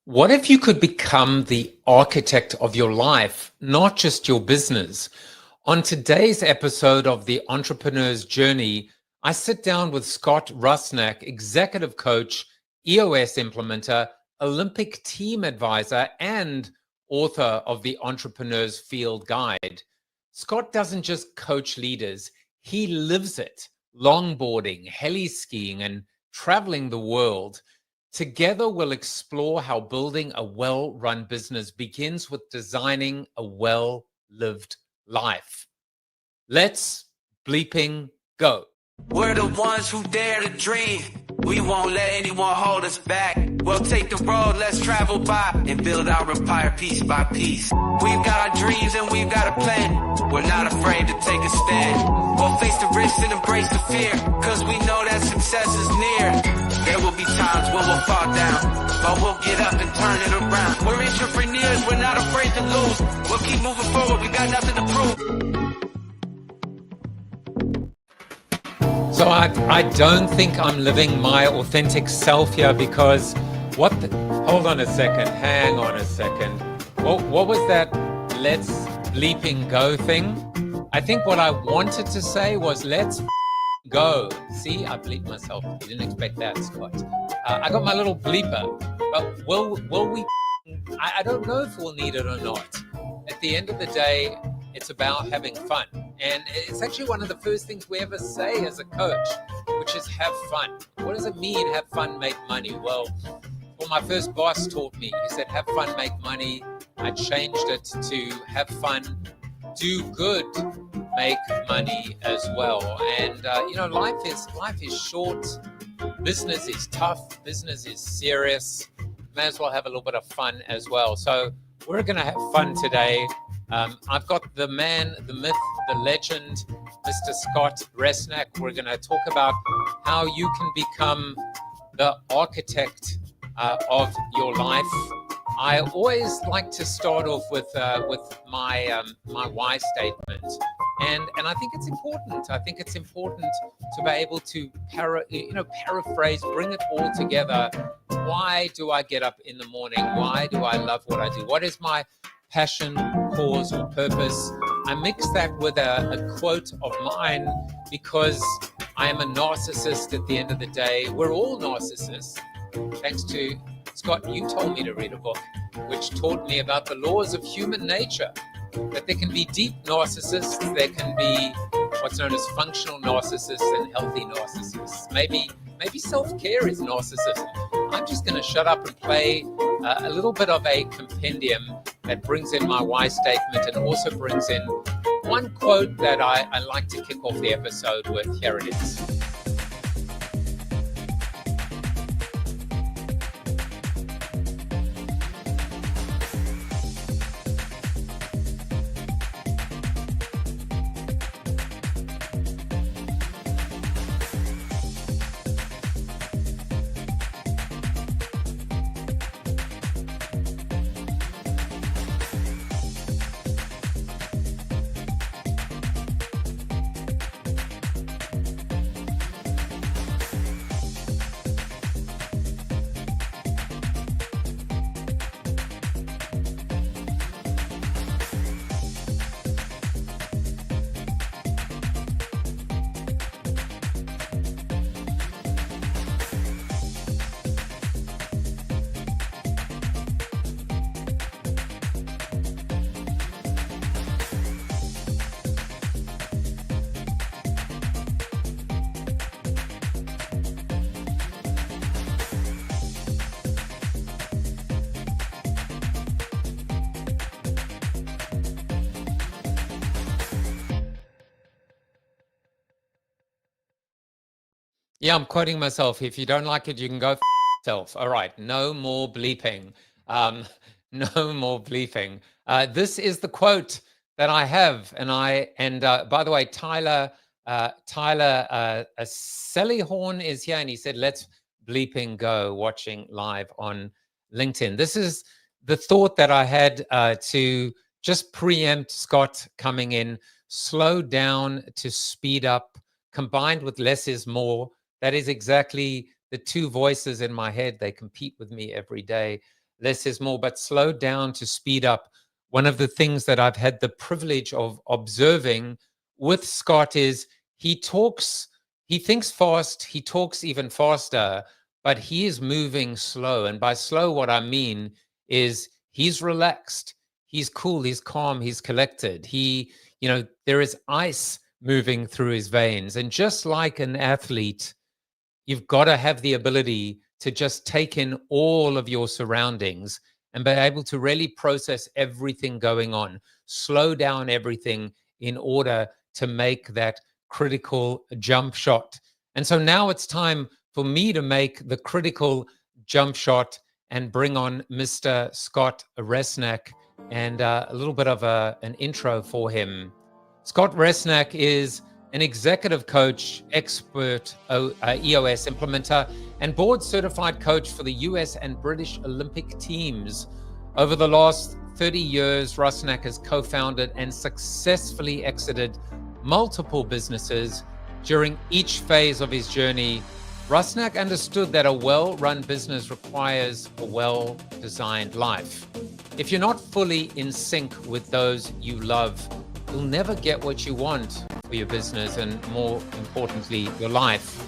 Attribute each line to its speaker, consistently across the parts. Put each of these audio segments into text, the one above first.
Speaker 1: What if you could become the architect of your life, not just your business? On today's episode of The Entrepreneur's Journey, I sit down with Scott Rusnak, executive coach, EOS implementer, Olympic team advisor, and author of the Entrepreneur's Field Guide. Scott doesn't just coach leaders, he lives it, longboarding, heli skiing, and traveling the world. Together, we'll explore how building a well-run business begins with designing a well-lived life. Let's bleeping go.
Speaker 2: We're the ones who dare to dream. We won't let anyone hold us back. We'll take the road, let's travel by and build our empire piece by piece. We've got our dreams and we've got a plan. We're not afraid to take a stand. We'll face the risks and embrace the fear, cause we know that success is near. There will be times when we'll fall down, but we'll get up and turn it around. We're entrepreneurs, we're not afraid to lose. We'll keep moving forward, we got nothing to prove.
Speaker 1: So I don't think I'm living my authentic self here because hold on a second, hang on a second. What was that let's bleeping go thing? I think what I wanted to say was let's go. See, I bleeped myself. You didn't expect that, Scott. I got my little bleeper, but will we? I don't know if we'll need it or not. At the end of the day, it's about having fun. And it's actually one of the first things we ever say as a coach, which is have fun. What does it mean, have fun, make money? Well, my first boss taught me. He said, have fun, make money. I changed it to have fun, do good, make money as well. And, life is short. Business is tough. Business is serious. May as well have a little bit of fun as well. So we're going to have fun today. I've got the man, the myth, the legend, Mr. Scott Rusnak. We're going to talk about how you can become the architect of your life. I always like to start off with my why statement, and I think it's important. I think it's important to be able to paraphrase, bring it all together. Why do I get up in the morning? Why do I love what I do? What is my passion, cause, or purpose? I mix that with a quote of mine because I am a narcissist at the end of the day. We're all narcissists. Thanks to Scott, you told me to read a book which taught me about the laws of human nature, that there can be deep narcissists, there can be what's known as functional narcissists and healthy narcissists. Maybe self-care is narcissism. I'm just going to shut up and play a little bit of a compendium that brings in my why statement and also brings in one quote that I like to kick off the episode with. Here it is. Yeah, I'm quoting myself. If you don't like it, you can go f yourself. All right, no more bleeping. No more bleeping. This is the quote that I have, and by the way, Tyler Sellyhorn is here, and he said, "Let's bleeping go." Watching live on LinkedIn. This is the thought that I had to just preempt Scott coming in. Slow down to speed up, combined with less is more. That is exactly the two voices in my head. They compete with me every day. less is more, but slow down to speed up. One of the things that I've had the privilege of observing with Scott is he thinks fast, he talks even faster, but he is moving slow. And by slow, what I mean is he's relaxed, he's cool, he's calm, he's collected. There is ice moving through his veins. And just like an athlete, you've got to have the ability to just take in all of your surroundings and be able to really process everything going on, slow down everything in order to make that critical jump shot. And so now it's time for me to make the critical jump shot and bring on Mr. Scott Rusnak and a little bit of an intro for him. Scott Rusnak is an executive coach, expert EOS implementer, and board certified coach for the US and British Olympic teams. Over the last 30 years, Rusnak has co-founded and successfully exited multiple businesses. During each phase of his journey, Rusnak understood that a well-run business requires a well-designed life. If you're not fully in sync with those you love, you'll never get what you want for your business and, more importantly, your life.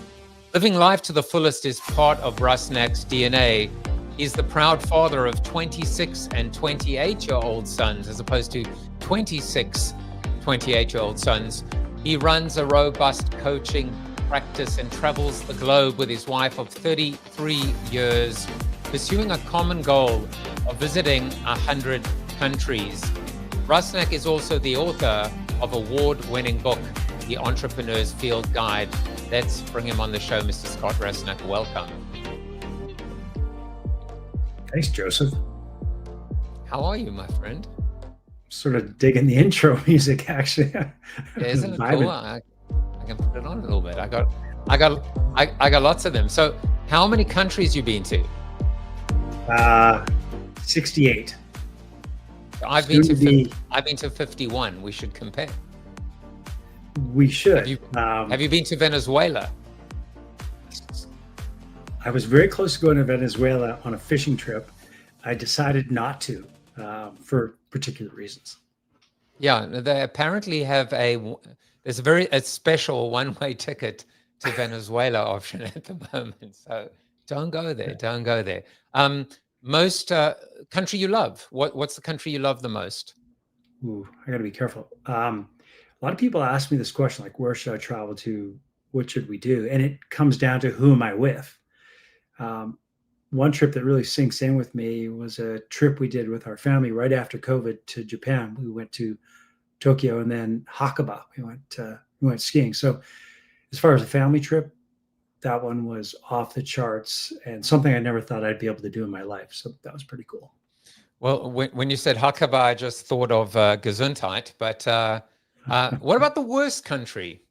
Speaker 1: Living life to the fullest is part of Rusnak's DNA. He's the proud father of 26 and 28-year-old sons, as opposed to 26 28-year-old sons. He runs a robust coaching practice and travels the globe with his wife of 33 years, pursuing a common goal of visiting 100 countries. Rusnak is also the author of award-winning book, The Entrepreneur's Field Guide. Let's bring him on the show, Mr. Scott Rusnak. Welcome.
Speaker 3: Thanks, Joseph.
Speaker 1: How are you, my friend?
Speaker 3: Sort of digging the intro music, actually.
Speaker 1: Yeah, isn't it cool? I can put it on a little bit. I got lots of them. So, how many countries you been to?
Speaker 3: 68.
Speaker 1: I've been to 51. We should compare.
Speaker 3: We should.
Speaker 1: Have you been to Venezuela?
Speaker 3: I was very close to going to Venezuela on a fishing trip. I decided not to for particular reasons.
Speaker 1: Yeah, they apparently have there's a special one-way ticket to Venezuela option at the moment. So don't go there. Don't go there. Most country you love. What's the country you love the most?
Speaker 3: Ooh, I got to be careful. A lot of people ask me this question, like, where should I travel to? What should we do? And it comes down to who am I with? One trip that really sinks in with me was a trip we did with our family right after COVID to Japan. We went to Tokyo and then Hakaba. We went skiing. So as far as a family trip, that one was off the charts and something I never thought I'd be able to do in my life. So that was pretty cool.
Speaker 1: Well, when you said Hakaba, I just thought of Gesundheit. But what about the worst country?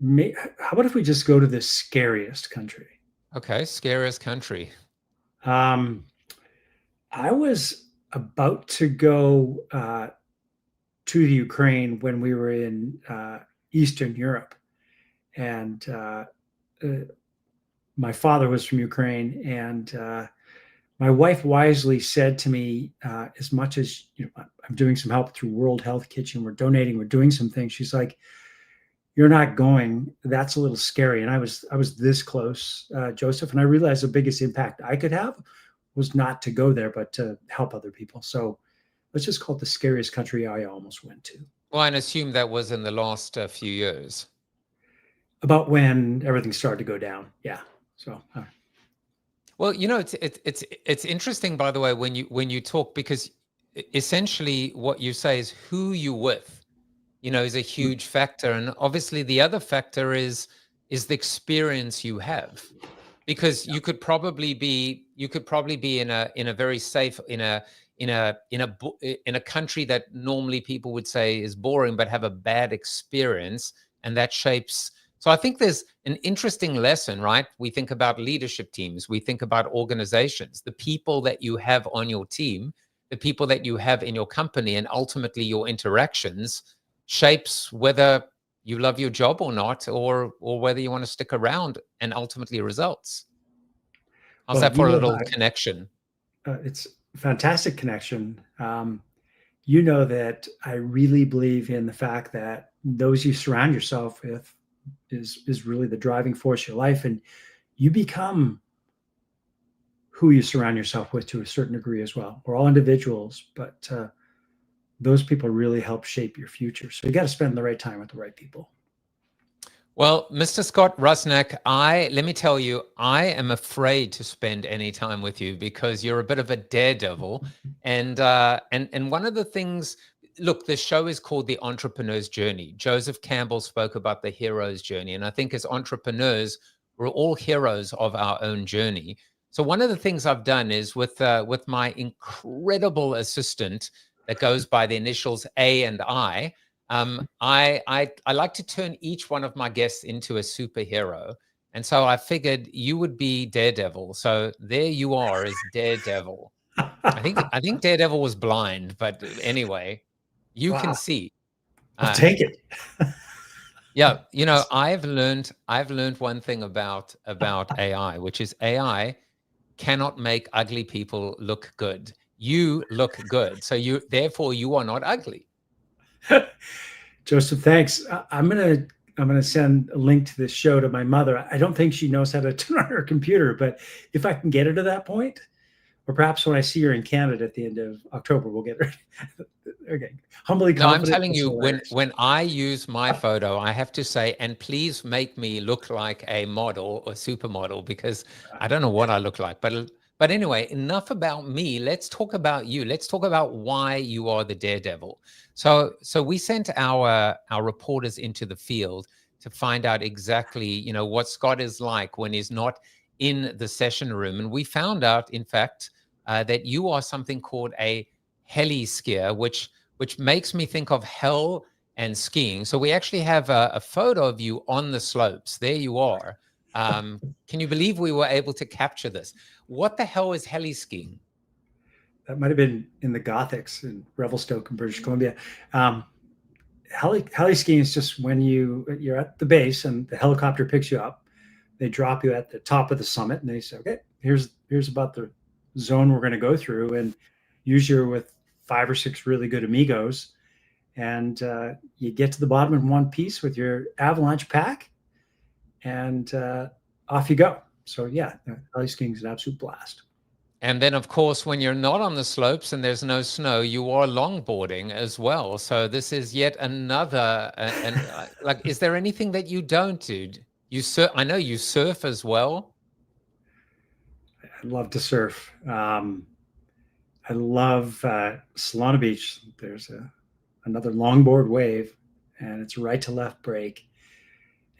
Speaker 3: How about if we just go to the scariest country?
Speaker 1: Okay, scariest country.
Speaker 3: I was about to go to the Ukraine when we were in Eastern Europe. And my father was from Ukraine. And my wife wisely said to me, as much as I'm doing some help through World Health Kitchen, we're donating, we're doing some things. She's like, you're not going. That's a little scary. And I was this close, Joseph. And I realized the biggest impact I could have was not to go there, but to help other people. So let's just call it the scariest country I almost went to.
Speaker 1: Well, and assume that was in the last few years.
Speaker 3: About when everything started to go down. Yeah. So.
Speaker 1: Well, it's interesting, by the way, when you talk, because essentially what you say is who you with. Is a huge factor. And obviously the other factor is the experience you have, because you could probably be in a very safe, in a country that normally people would say is boring, but have a bad experience, and that shapes. So I think there's an interesting lesson, right? We think about leadership teams, we think about organizations, the people that you have on your team, the people that you have in your company, and ultimately your interactions shapes whether you love your job or not, or whether you want to stick around, and ultimately results. How's
Speaker 3: Well,
Speaker 1: that
Speaker 3: you
Speaker 1: for a
Speaker 3: know,
Speaker 1: little connection?
Speaker 3: it's a fantastic connection. You know that I really believe in the fact that those you surround yourself with is really the driving force of your life, and you become who you surround yourself with to a certain degree as well. We're all individuals, but those people really help shape your future. So you got to spend the right time with the right people.
Speaker 1: Well, Mr. Scott Rusnak, let me tell you, I am afraid to spend any time with you because you're a bit of a daredevil. And one of the things, look, this show is called The Entrepreneur's Journey. Joseph Campbell spoke about the hero's journey. And I think as entrepreneurs, we're all heroes of our own journey. So one of the things I've done is with my incredible assistant that goes by the initials A and I like to turn each one of my guests into a superhero. And so I figured you would be Daredevil. So there you are as Daredevil. I think Daredevil was blind, but anyway, you can
Speaker 3: Wow.
Speaker 1: see.
Speaker 3: I'll take it.
Speaker 1: Yeah, I've learned one thing about AI, which is AI cannot make ugly people look good. You look good. So therefore you are not ugly.
Speaker 3: Joseph, thanks. I'm gonna send a link to this show to my mother. I don't think she knows how to turn on her computer, but if I can get her to that point, or perhaps when I see her in Canada at the end of October, we'll get her. Okay, humbly
Speaker 1: No, I'm
Speaker 3: confident.
Speaker 1: telling you, when I use my photo, I have to say, and please make me look like a model or supermodel because I don't know what I look like. But anyway, enough about me. Let's talk about you. Let's talk about why you are the daredevil. So we sent our reporters into the field to find out exactly, what Scott is like when he's not in the session room, and we found out, in fact, that you are something called a heli skier, which makes me think of hell and skiing. So we actually have a photo of you on the slopes. There you are. Can you believe we were able to capture this? What the hell is heli skiing?
Speaker 3: That might have been in the Gothics in Revelstoke in British Columbia. Heli skiing is just when you're at the base and the helicopter picks you up. They drop you at the top of the summit and they say, okay, here's about the zone we're going to go through, and usually you're with 5 or 6 really good amigos, and you get to the bottom in one piece with your avalanche pack, and off you go. So yeah, heli skiing is an absolute blast.
Speaker 1: And then, of course, when you're not on the slopes and there's no snow, you are longboarding as well. So this is yet another. Like, is there anything that you don't do? I know you surf as well.
Speaker 3: I love to surf. I love Solana Beach. There's another longboard wave, and it's right to left break.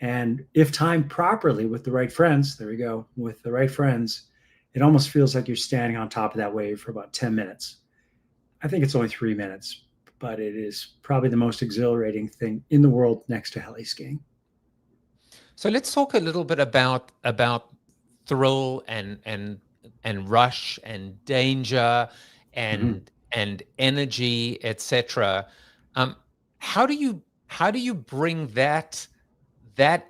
Speaker 3: And if timed properly with the right friends, there we go, with the right friends, it almost feels like you're standing on top of that wave for about 10 minutes. I think it's only 3 minutes, but it is probably the most exhilarating thing in the world next to heli skiing.
Speaker 1: So let's talk a little bit about thrill and rush and danger and energy, etc. How do you bring that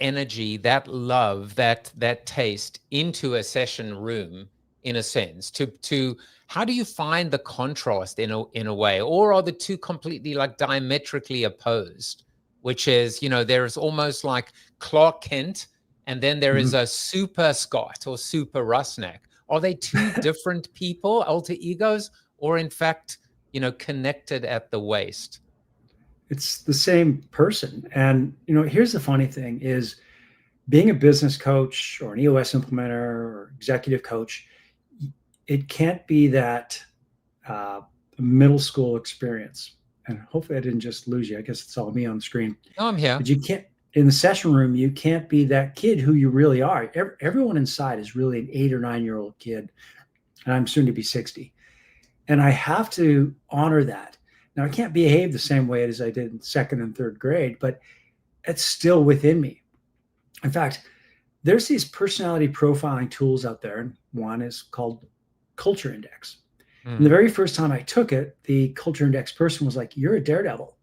Speaker 1: energy, that love, that taste into a session room, in a sense? To how do you find the contrast in a way, or are the two completely like diametrically opposed? Which is, there is almost like Clark Kent, and then there is a super Scott or super Rusnak. Are they two different people, alter egos, or in fact, connected at the waist?
Speaker 3: It's the same person. And here's the funny thing is, being a business coach or an EOS implementer or executive coach, it can't be that middle school experience. And hopefully I didn't just lose you. I guess it's all me on the screen.
Speaker 1: No, I'm here.
Speaker 3: But you can't, in the session room, you can't be that kid who you really are. Everyone inside is really an 8 or 9-year-old kid. And I'm soon to be 60. And I have to honor that. Now, I can't behave the same way as I did in 2nd and 3rd grade, but it's still within me. In fact, there's these personality profiling tools out there, and one is called Culture Index. And the very first time I took it, the Culture Index person was like, you're a daredevil.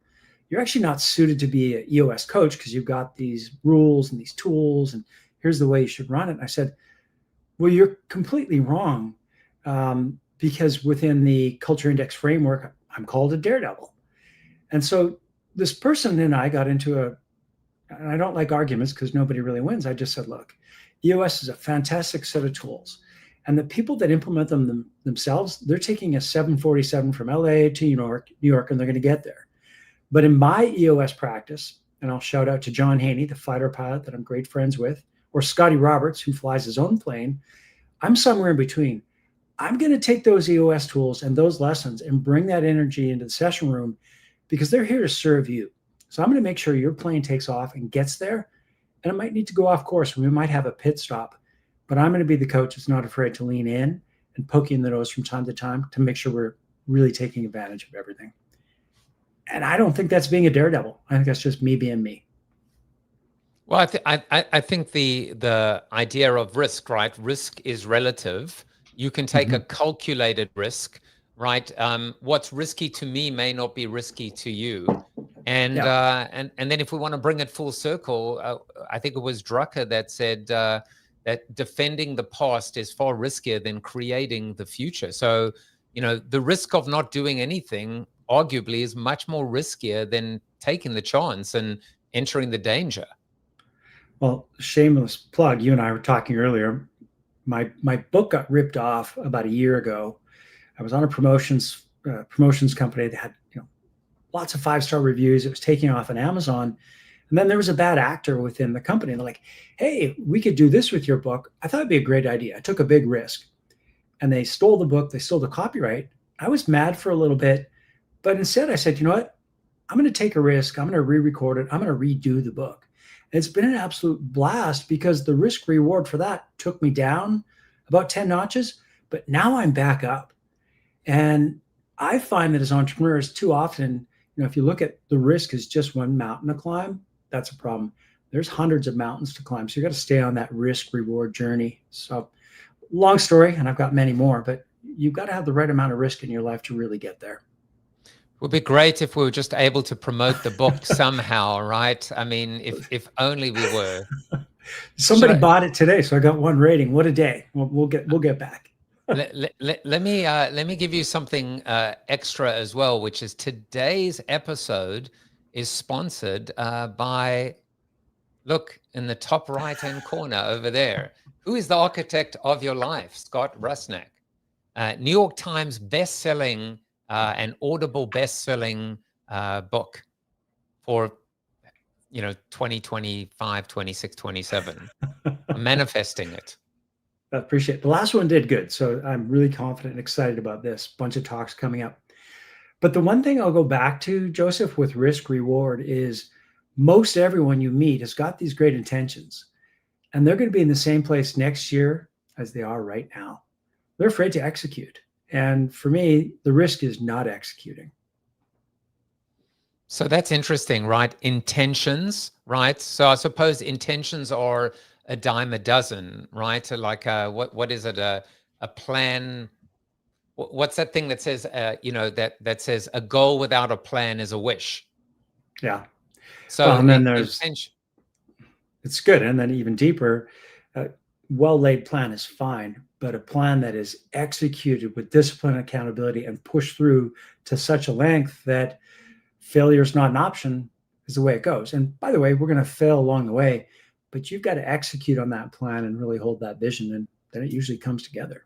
Speaker 3: You're actually not suited to be an EOS coach because you've got these rules and these tools, and here's the way you should run it. And I said, Well, you're completely wrong, because within the culture index framework, I'm called a daredevil. And so this person and I got into and I don't like arguments because nobody really wins. I just said, look, EOS is a fantastic set of tools. And the people that implement themselves, they're taking a 747 from LA to New York, and they're going to get there. But in my EOS practice, and I'll shout out to John Haney, the fighter pilot that I'm great friends with, or Scotty Roberts, who flies his own plane, I'm somewhere in between. I'm going to take those EOS tools and those lessons and bring that energy into the session room because they're here to serve you. So I'm going to make sure your plane takes off and gets there. And it might need to go off course. We might have a pit stop, but I'm going to be the coach that's not afraid to lean in and poke you in the nose from time to time to make sure we're really taking advantage of everything. And I don't think that's being a daredevil. I think that's just me being me.
Speaker 1: Well, I think the idea of risk, right? Risk is relative. You can take a calculated risk, right? What's risky to me may not be risky to you. And and then if we want to bring it full circle, I think it was Drucker that said that defending the past is far riskier than creating the future. So, the risk of not doing anything arguably is much more riskier than taking the chance and entering the danger.
Speaker 3: Well, shameless plug. You and I were talking earlier. My book got ripped off about a year ago. I was on a promotions company that had lots of 5-star reviews. It was taking off on Amazon, and then there was a bad actor within the company. And they're like, "Hey, we could do this with your book." I thought it'd be a great idea. I took a big risk, and they stole the book. They stole the copyright. I was mad for a little bit, but instead I said, "You know what? I'm going to take a risk. I'm going to re-record it. I'm going to redo the book." It's been an absolute blast because the risk reward for that took me down about 10 notches, but now I'm back up. And I find that as entrepreneurs, too often, if you look at the risk as just one mountain to climb, that's a problem. There's hundreds of mountains to climb. So you got to stay on that risk reward journey. So long story, and I've got many more, but you've got to have the right amount of risk in your life to really get there.
Speaker 1: It would be great if we were just able to promote the book somehow, right? I mean, if only we were.
Speaker 3: Somebody bought it today, so I got 1 rating. What a day! We'll get back.
Speaker 1: let me give you something extra as well, which is today's episode is sponsored by, look in the top right-hand corner over there. Who is the architect of your life? Scott Rusnak, New York Times best-selling. An Audible best-selling book for 2025, 26, 27. I'm manifesting it.
Speaker 3: I appreciate it. The last one did good, so I'm really confident and excited about this bunch of talks coming up. But the one thing I'll go back to, Joseph, with risk reward is most everyone you meet has got these great intentions, and they're going to be in the same place next year as they are right now. They're afraid to execute. And for me, the risk is not executing.
Speaker 1: So that's interesting, right? Intentions, right? So I suppose intentions are a dime a dozen, right? Like what is it? A plan? What's that thing that says that says a goal without a plan is a wish?
Speaker 3: Yeah.
Speaker 1: So
Speaker 3: and then there's intention. It's good, and then even deeper, well-laid plan is fine, but a plan that is executed with discipline, accountability, and pushed through to such a length that failure is not an option is the way it goes. And by the way, we're going to fail along the way, but you've got to execute on that plan and really hold that vision, and then it usually comes together.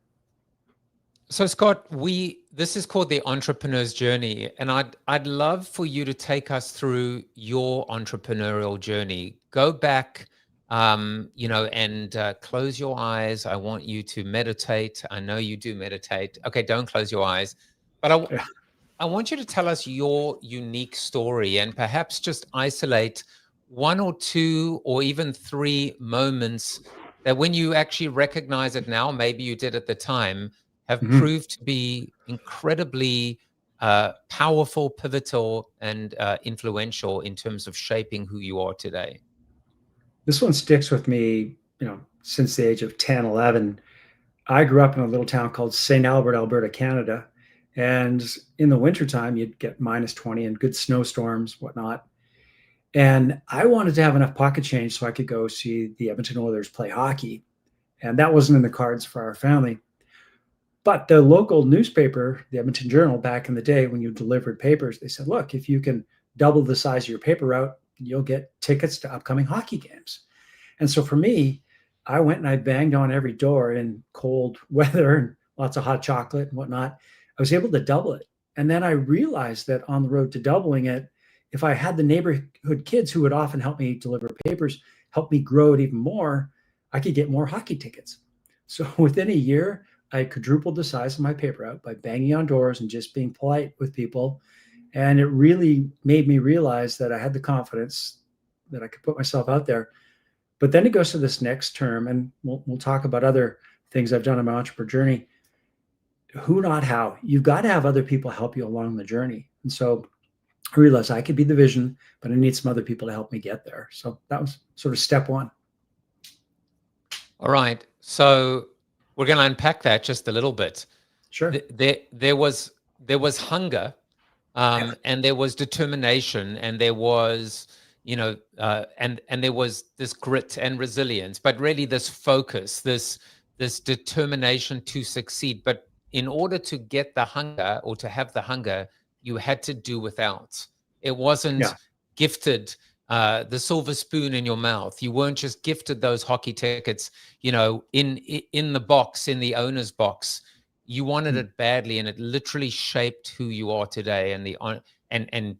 Speaker 1: So Scott, this is called the Entrepreneur's Journey, and I'd love for you to take us through your entrepreneurial journey. Go back, and close your eyes. I want you to meditate. I know you do meditate. Okay, don't close your eyes, but I want you to tell us your unique story and perhaps just isolate 1 or 2 or even 3 moments that when you actually recognize it now, maybe you did at the time, have proved to be incredibly powerful, pivotal, and influential in terms of shaping who you are today.
Speaker 3: This one sticks with me, since the age of 10, 11. I grew up in a little town called St. Albert, Alberta, Canada. And in the wintertime, you'd get -20 and good snowstorms, whatnot. And I wanted to have enough pocket change so I could go see the Edmonton Oilers play hockey. And that wasn't in the cards for our family. But the local newspaper, the Edmonton Journal, back in the day when you delivered papers, they said, look, if you can double the size of your paper route, you'll get tickets to upcoming hockey games. And so for me, I went and I banged on every door in cold weather and lots of hot chocolate and whatnot. I was able to double it. And then I realized that on the road to doubling it, if I had the neighborhood kids who would often help me deliver papers, help me grow it even more, I could get more hockey tickets. So within a year, I quadrupled the size of my paper route by banging on doors and just being polite with people. And it really made me realize that I had the confidence that I could put myself out there. But then it goes to this next term, and we'll talk about other things I've done in my entrepreneur journey. Who, not how. You've got to have other people help you along the journey. And so I realized I could be the vision, but I need some other people to help me get there. So that was sort of step one.
Speaker 1: All right. So we're going to unpack that just a little bit.
Speaker 3: Sure.
Speaker 1: There was hunger, and there was determination, and there was, and there was this grit and resilience, but really this focus, this determination to succeed. But in order to get the hunger, or to have the hunger, you had to do without. It wasn't gifted the silver spoon in your mouth. You weren't just gifted those hockey tickets, in the box, in the owner's box. You wanted it badly, and it literally shaped who you are today. And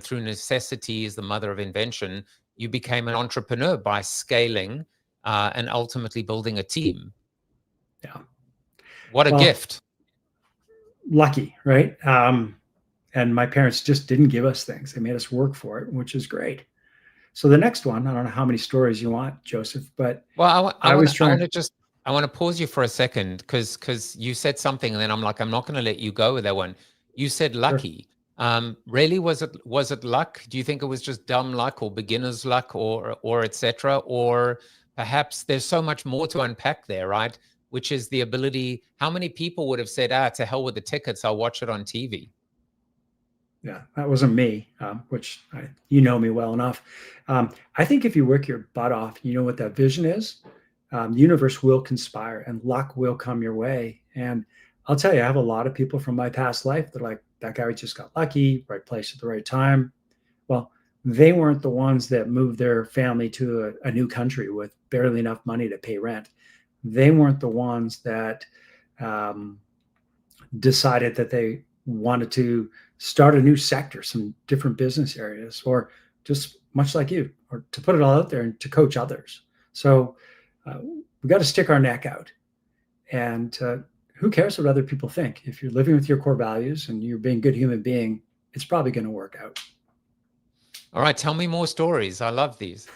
Speaker 1: through necessity is the mother of invention. You became an entrepreneur by scaling and ultimately building a team.
Speaker 3: Yeah.
Speaker 1: What a gift.
Speaker 3: Lucky, right? And my parents just didn't give us things. They made us work for it, which is great. So the next one, I don't know how many stories you want, Joseph, but
Speaker 1: well, I want to pause you for a second, because you said something, and then I'm like, I'm not going to let you go with that one. You said lucky. Sure. Really, was it luck? Do you think it was just dumb luck, or beginner's luck, or etc.? Or perhaps there's so much more to unpack there, right? Which is the ability. How many people would have said, to hell with the tickets, I'll watch it on TV?
Speaker 3: Yeah, that wasn't me, which you know me well enough. I think if you work your butt off, you know what that vision is, the universe will conspire and luck will come your way. And I'll tell you, I have a lot of people from my past life that are like, that guy just got lucky, right place at the right time. Well, they weren't the ones that moved their family to a new country with barely enough money to pay rent. They weren't the ones that decided that they wanted to start a new sector, some different business areas, or just much like you, or to put it all out there and to coach others. So we got to stick our neck out. And who cares what other people think? If you're living with your core values and you're being a good human being, it's probably going to work out.
Speaker 1: All right. Tell me more stories. I love these.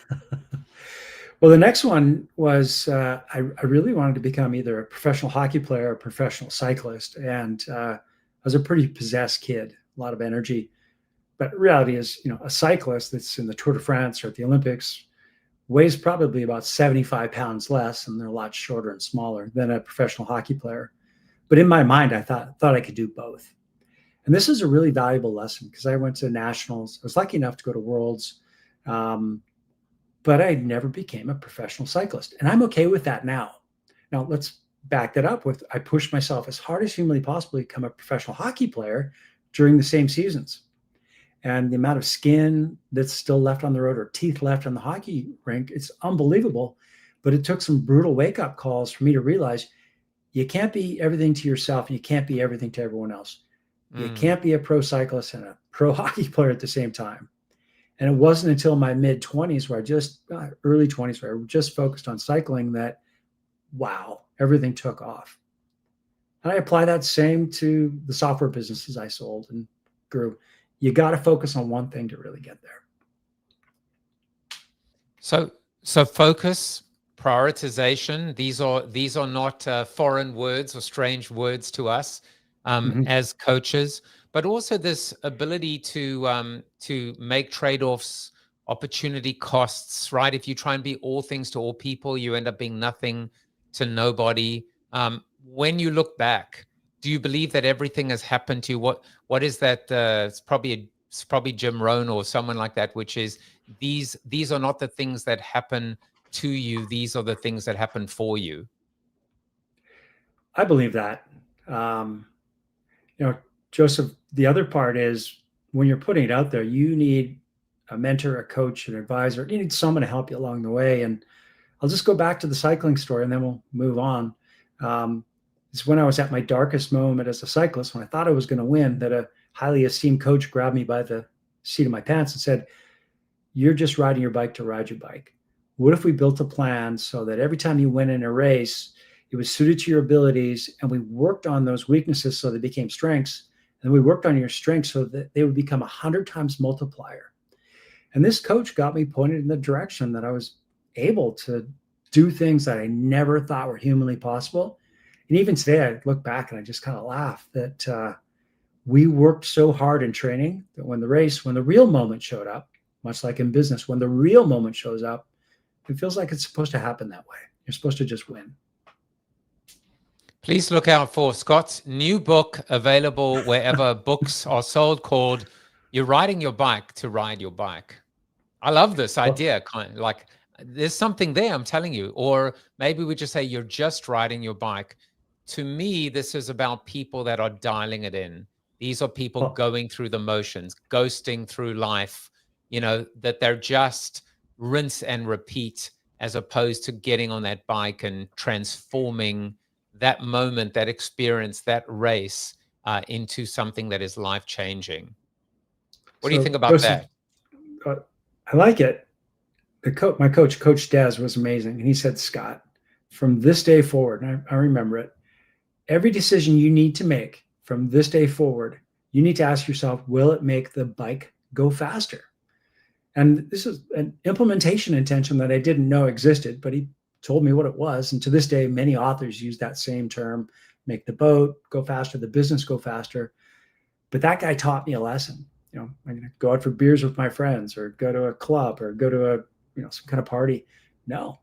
Speaker 3: Well, the next one was I really wanted to become either a professional hockey player or a professional cyclist. And I was a pretty possessed kid, a lot of energy. But reality is, a cyclist that's in the Tour de France or at the Olympics weighs probably about 75 pounds less, and they're a lot shorter and smaller than a professional hockey player. But in my mind, I thought I could do both. And this is a really valuable lesson because I went to nationals. I was lucky enough to go to worlds, but I never became a professional cyclist. And I'm okay with that now. Now, let's back that up with I pushed myself as hard as humanly possible to become a professional hockey player during the same seasons. And the amount of skin that's still left on the road or teeth left on the hockey rink, it's unbelievable. But it took some brutal wake-up calls for me to realize you can't be everything to yourself. And you can't be everything to everyone else. You can't be a pro cyclist and a pro hockey player at the same time. And it wasn't until my mid-20s early 20s, where I just focused on cycling that, wow, everything took off. And I apply that same to the software businesses I sold and grew. You got to focus on one thing to really get there.
Speaker 1: So focus, prioritization, these are not foreign words or strange words to us as coaches, but also this ability to make trade-offs, opportunity costs, right? If you try and be all things to all people, you end up being nothing to nobody. When you look back, do you believe that everything has happened to you? What is that? It's probably Jim Rohn or someone like that, which is these are not the things that happen to you. These are the things that happen for you.
Speaker 3: I believe that. Um, you know, Joseph, the other part is when you're putting it out there, you need a mentor, a coach, an advisor. You need someone to help you along the way. And I'll just go back to the cycling story and then we'll move on. Um, it's when I was at my darkest moment as a cyclist, when I thought I was going to win, that a highly esteemed coach grabbed me by the seat of my pants and said, "You're just riding your bike to ride your bike. What if we built a plan so that every time you went in a race, it was suited to your abilities and we worked on those weaknesses so they became strengths. And we worked on your strengths so that they would become 100 times multiplier." And this coach got me pointed in the direction that I was able to do things that I never thought were humanly possible. And even today, I look back and I just kind of laugh that we worked so hard in training that when the real moment showed up, much like in business, when the real moment shows up, it feels like it's supposed to happen that way. You're supposed to just win.
Speaker 1: Please look out for Scott's new book, available wherever books are sold, called "You're Riding Your Bike to Ride Your Bike." I love this idea, kind of like there's something there, I'm telling you. Or maybe we just say you're just riding your bike. To me, this is about people that are dialing it in. These are people
Speaker 3: Well,
Speaker 1: going through the motions, ghosting through life, that they're just rinse and repeat, as opposed to getting on that bike and transforming that moment, that experience, that race into something that is life changing. What do you think
Speaker 3: so
Speaker 1: about
Speaker 3: Joseph,
Speaker 1: that?
Speaker 3: uh, I like it. My coach, Coach Des, was amazing. And he said, "Scott, from this day forward," and I remember it, "every decision you need to make from this day forward, you need to ask yourself, will it make the bike go faster?" And this is an implementation intention that I didn't know existed, but he told me what it was. And to this day, many authors use that same term: make the boat go faster, the business go faster. But that guy taught me a lesson. I'm going to go out for beers with my friends or go to a club or go to some kind of party. No,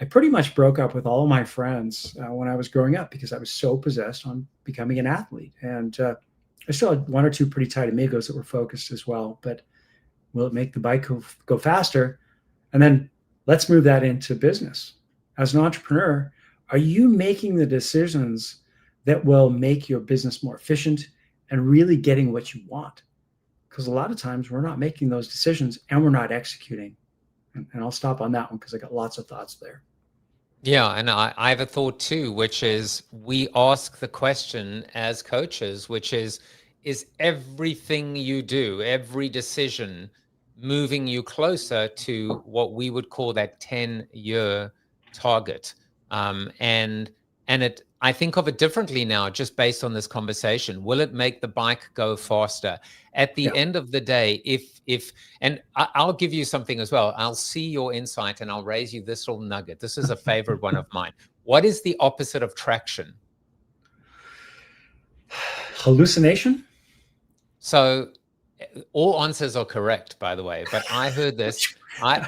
Speaker 3: I pretty much broke up with all of my friends when I was growing up because I was so possessed on becoming an athlete. And I still had one or two pretty tight amigos that were focused as well. But will it make the bike go faster? And then let's move that into business. As an entrepreneur, are you making the decisions that will make your business more efficient and really getting what you want? Because a lot of times we're not making those decisions and we're not executing. And I'll stop on that one because I got lots of thoughts there.
Speaker 1: Yeah, and I have a thought too, which is we ask the question as coaches, which is everything you do, every decision moving you closer to what we would call that 10-year target? And I think of it differently now, just based on this conversation. Will it make the bike go faster? At the
Speaker 3: Yeah.
Speaker 1: end of the day, and I'll give you something as well. I'll see your insight and I'll raise you this little nugget. This is a favorite one of mine. What is the opposite of traction?
Speaker 3: Hallucination?
Speaker 1: So all answers are correct, by the way, but I heard this. I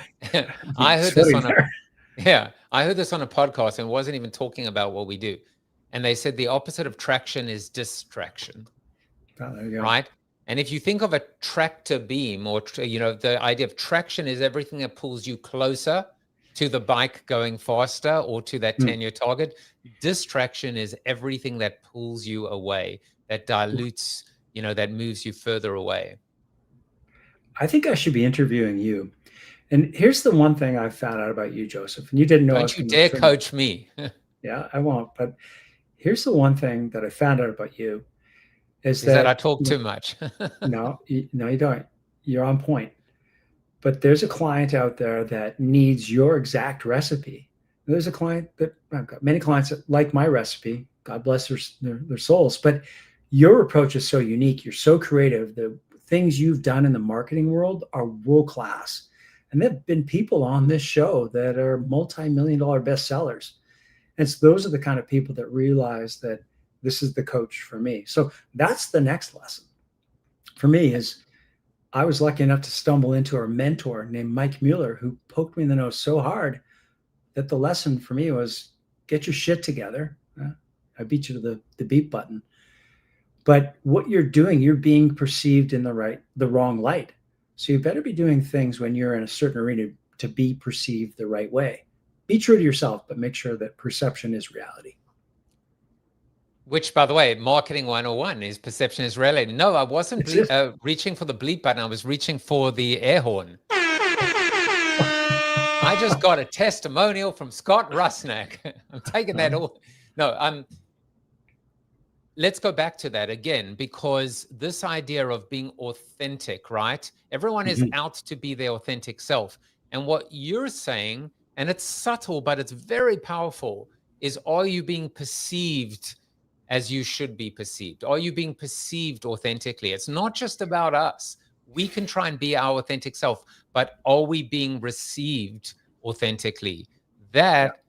Speaker 1: I heard this
Speaker 3: Sweating
Speaker 1: on a
Speaker 3: there.
Speaker 1: yeah, I heard this on a podcast and wasn't even talking about what we do. And they said the opposite of traction is distraction.
Speaker 3: Oh, there you go.
Speaker 1: Right? And if you think of a tractor beam, or the idea of traction is everything that pulls you closer to the bike going faster or to that 10-year target. Distraction is everything that pulls you away, that dilutes, that moves you further away.
Speaker 3: I think I should be interviewing you. And here's the one thing I found out about you, Joseph, and you didn't know I was
Speaker 1: Don't you
Speaker 3: going to
Speaker 1: dare
Speaker 3: turn.
Speaker 1: coach me.
Speaker 3: Yeah, I won't. But here's the one thing that I found out about you is
Speaker 1: Is that I
Speaker 3: that
Speaker 1: talk too much.
Speaker 3: no, no, you don't. You're on point. But there's a client out there that needs your exact recipe. There's a client that I've got many clients that like my recipe. God bless their souls. But your approach is so unique. You're so creative. The things you've done in the marketing world are world class. And there have been people on this show that are multi-million-dollar bestsellers. And so those are the kind of people that realize that this is the coach for me. So that's the next lesson for me is I was lucky enough to stumble into a mentor named Mike Mueller, who poked me in the nose so hard that the lesson for me was get your shit together. I beat you to the beat button. But what you're doing, you're being perceived in the wrong light. So you better be doing things when you're in a certain arena to be perceived the right way. Be true to yourself, but make sure that perception is reality.
Speaker 1: Which, by the way, marketing 101 is perception is reality. No, I wasn't
Speaker 3: It's just,
Speaker 1: reaching for the bleep button. I was reaching for the air horn. I just got a testimonial from Scott Rusnak. I'm taking that all. No, let's go back to that again, because this idea of being authentic, right? Everyone is out to be their authentic self. And what you're saying, and it's subtle, but it's very powerful, is are you being perceived as you should be perceived? Are you being perceived authentically? It's not just about us. We can try and be our authentic self, but are we being received authentically? That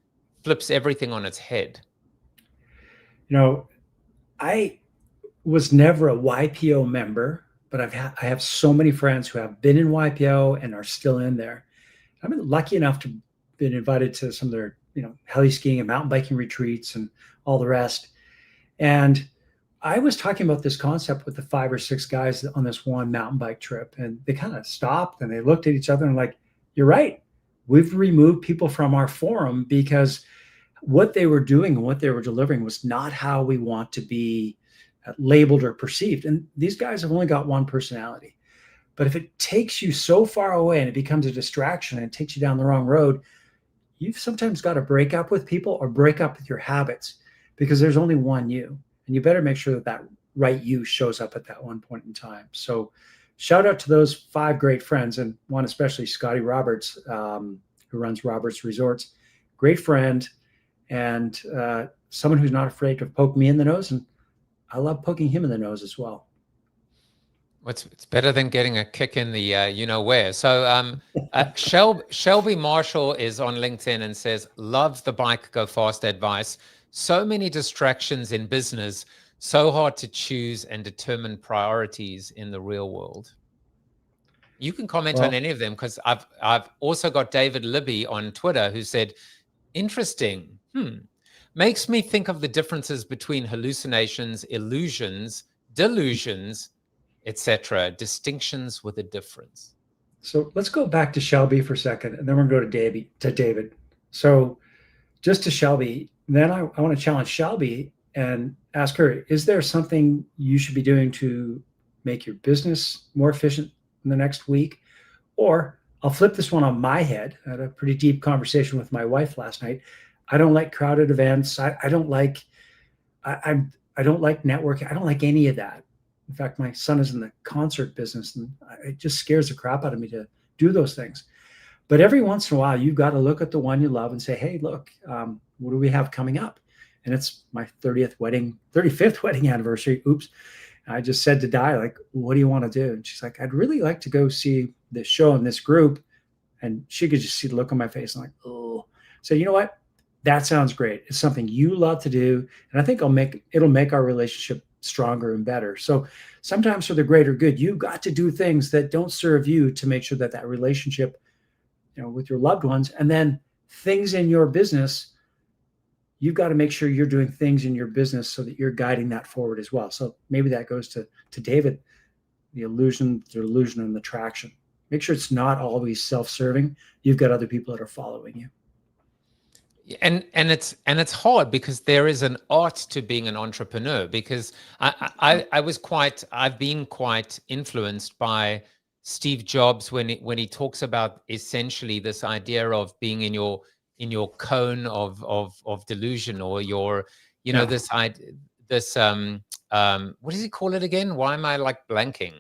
Speaker 1: flips everything on its head.
Speaker 3: I was never a YPO member, but I have so many friends who have been in YPO and are still in there. I've been lucky enough to been invited to some of their, heli skiing and mountain biking retreats and all the rest. And I was talking about this concept with the 5 or 6 guys on this one mountain bike trip, and they kind of stopped and they looked at each other and like, you're right. We've removed people from our forum because what they were doing and what they were delivering was not how we want to be labeled or perceived. And these guys have only got one personality. But if it takes you so far away and it becomes a distraction and it takes you down the wrong road, you've sometimes got to break up with people or break up with your habits, because there's only one you. And you better make sure that that right you shows up at that one point in time. So shout out to those 5 great friends, and one especially, Scotty Roberts, who runs Roberts Resorts. Great friend, and someone who's not afraid to poke me in the nose, and I love poking him in the nose as well.
Speaker 1: It's better than getting a kick in the where. So Shelby Marshall is on LinkedIn and says, loves the bike go fast advice. So many distractions in business, so hard to choose and determine priorities in the real world. You can comment on any of them, because I've also got David Libby on Twitter who said, interesting. Makes me think of the differences between hallucinations, illusions, delusions, etc. Distinctions with a difference.
Speaker 3: So let's go back to Shelby for a second, and then we're going to go to David. So just to Shelby, then I want to challenge Shelby and ask her, is there something you should be doing to make your business more efficient in the next week? Or I'll flip this one on my head. I had a pretty deep conversation with my wife last night. I don't like crowded events. I don't like networking. I don't like any of that. In fact, my son is in the concert business, and it just scares the crap out of me to do those things. But every once in a while, you've got to look at the one you love and say, hey, look, what do we have coming up? And it's my 35th wedding anniversary. Oops. I just said to Di, like, what do you want to do? And she's like, I'd really like to go see this show in this group. And she could just see the look on my face. I'm like, oh. So you know what? That sounds great. It's something you love to do. And I think it'll make our relationship stronger and better. So sometimes for the greater good, you've got to do things that don't serve you to make sure that that relationship, with your loved ones, and then things in your business, you've got to make sure you're doing things in your business so that you're guiding that forward as well. So maybe that goes to David, the illusion, and the traction. Make sure it's not always self-serving. You've got other people that are following you.
Speaker 1: And it's hard, because there is an art to being an entrepreneur, because I've been quite influenced by Steve Jobs when he talks about essentially this idea of being in your cone of delusion, or your what does he call it again? Why am I like blanking?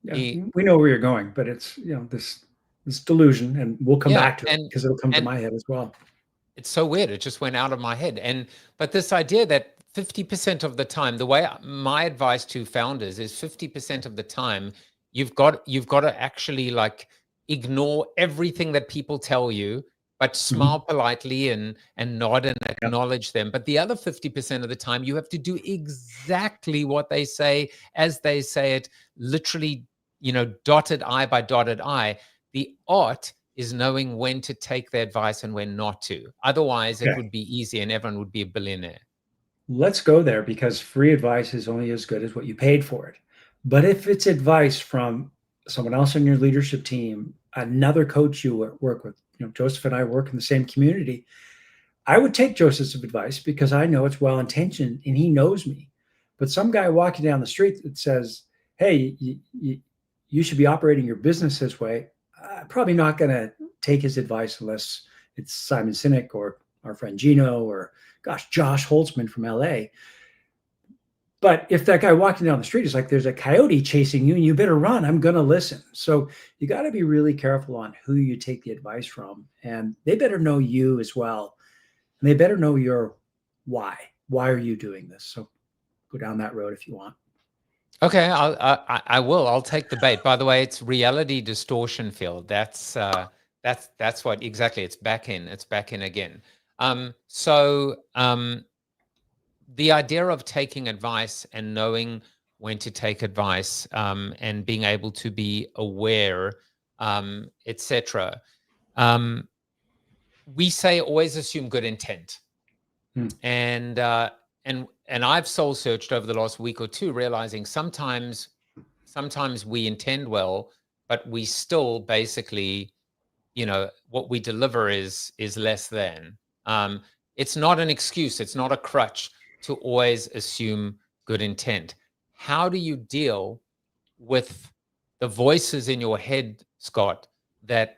Speaker 3: Yeah, we know where you're going, but it's this delusion, and we'll come back to it because it'll come to my head as well.
Speaker 1: It's so weird. It just went out of my head. But this idea that 50% of the time, the way my advice to founders is 50% of the time, you've got to actually like ignore everything that people tell you, but smile politely and nod and acknowledge them. But the other 50% of the time, you have to do exactly what they say as they say it, literally, dotted I by dotted I. The art is knowing when to take the advice and when not to. Otherwise, it would be easy and everyone would be a billionaire.
Speaker 3: Let's go there, because free advice is only as good as what you paid for it. But if it's advice from someone else on your leadership team, another coach you work with, Joseph and I work in the same community, I would take Joseph's advice because I know it's well intentioned and he knows me. But some guy walking down the street that says, "Hey, you should be operating your business this way," I'm probably not going to take his advice unless it's Simon Sinek or our friend Gino or, gosh, Josh Holtzman from LA. But if that guy walking down the street is like, "There's a coyote chasing you and you better run," I'm going to listen. So you got to be really careful on who you take the advice from. And they better know you as well. And they better know your why. Why are you doing this? So go down that road if you want.
Speaker 1: Okay, I will. I'll take the bait. By the way, it's reality distortion field. That's what exactly. It's back in. It's back in again. The idea of taking advice and knowing when to take advice, and being able to be aware, etc. We say always assume good intent, and I've soul searched over the last week or two, realizing sometimes we intend well, but we still basically, what we deliver is less than. It's not an excuse. It's not a crutch to always assume good intent. How do you deal with the voices in your head, Scott, that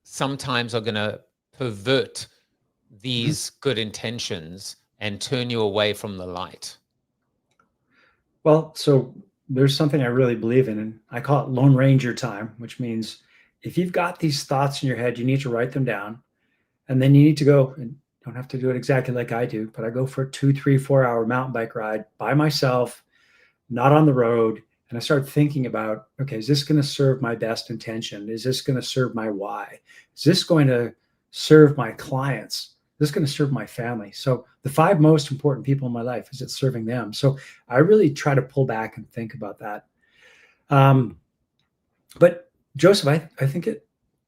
Speaker 1: sometimes are going to pervert these good intentions and turn you away from the light?
Speaker 3: Well, so there's something I really believe in, and I call it Lone Ranger time, which means if you've got these thoughts in your head, you need to write them down, and then you need to go, and don't have to do it exactly like I do, but I go for a 2, 3, 4 hour mountain bike ride by myself, not on the road. And I start thinking about, okay, is this going to serve my best intention? Is this going to serve my why? Is this going to serve my clients? Is this going to serve my family? So the 5 most important people in my life, is it serving them? So I really try to pull back and think about that. But Joseph, I think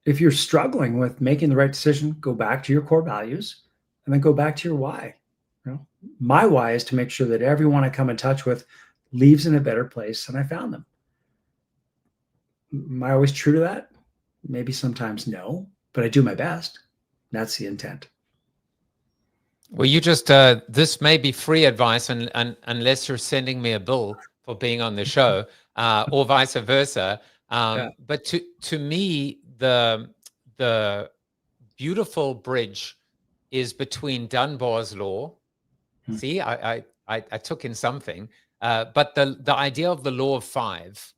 Speaker 3: if you're struggling with making the right decision, go back to your core values and then go back to your why. My why is to make sure that everyone I come in touch with leaves in a better place than I found them. Am I always true to that? Maybe sometimes no, but I do my best. That's the intent.
Speaker 1: Well, you just, this may be free advice, and unless you're sending me a bill for being on the show, or vice versa. But to me, the beautiful bridge is between Dunbar's law. See, I took in something, but the idea of the law of 5,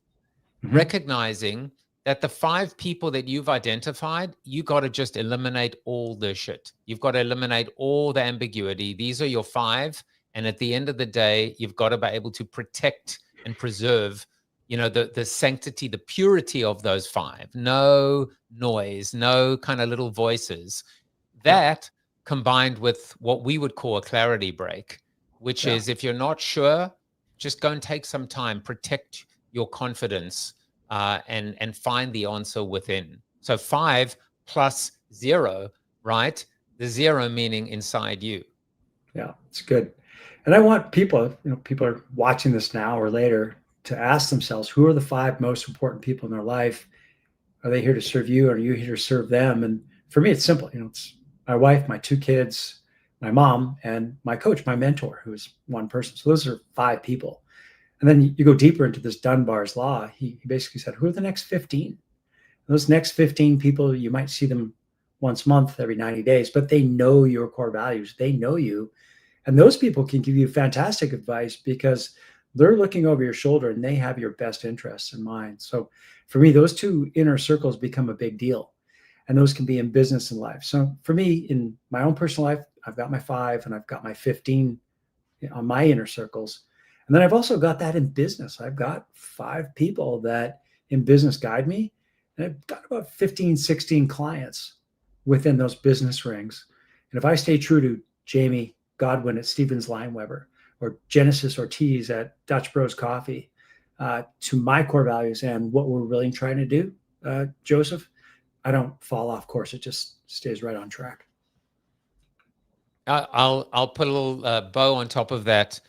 Speaker 1: recognizing that the 5 people that you've identified, you got to just eliminate all the shit. You've got to eliminate all the ambiguity. These are your 5. And at the end of the day, you've got to be able to protect and preserve, the sanctity, the purity of those 5. No noise, no kind of little voices. That combined with what we would call a clarity break, which is, if you're not sure, just go and take some time, protect your confidence, and find the answer within. So 5 plus 0, right? The 0 meaning inside you.
Speaker 3: Yeah, it's good. And I want people, people are watching this now or later, to ask themselves, who are the 5 most important people in their life? Are they here to serve you, or are you here to serve them? And for me, it's simple. It's my wife, my 2 kids, my mom, and my coach, my mentor, who's one person. So those are 5 people. And then you go deeper into this Dunbar's law. He basically said, who are the next 15? Those next 15 people, you might see them once a month, every 90 days, but they know your core values. They know you. And those people can give you fantastic advice because they're looking over your shoulder and they have your best interests in mind. So for me, those 2 inner circles become a big deal. And those can be in business and life. So for me, in my own personal life, I've got my 5 and I've got my 15 on my inner circles. And then I've also got that in business. I've got 5 people that in business guide me. And I've got about 15, 16 clients within those business rings. And if I stay true to Jamie Godwin at Stevens Lineweber, or Genesis Ortiz at Dutch Bros Coffee, to my core values and what we're really trying to do, Joseph, I don't fall off course. It just stays right on track.
Speaker 1: I'll put a little bow on top of that.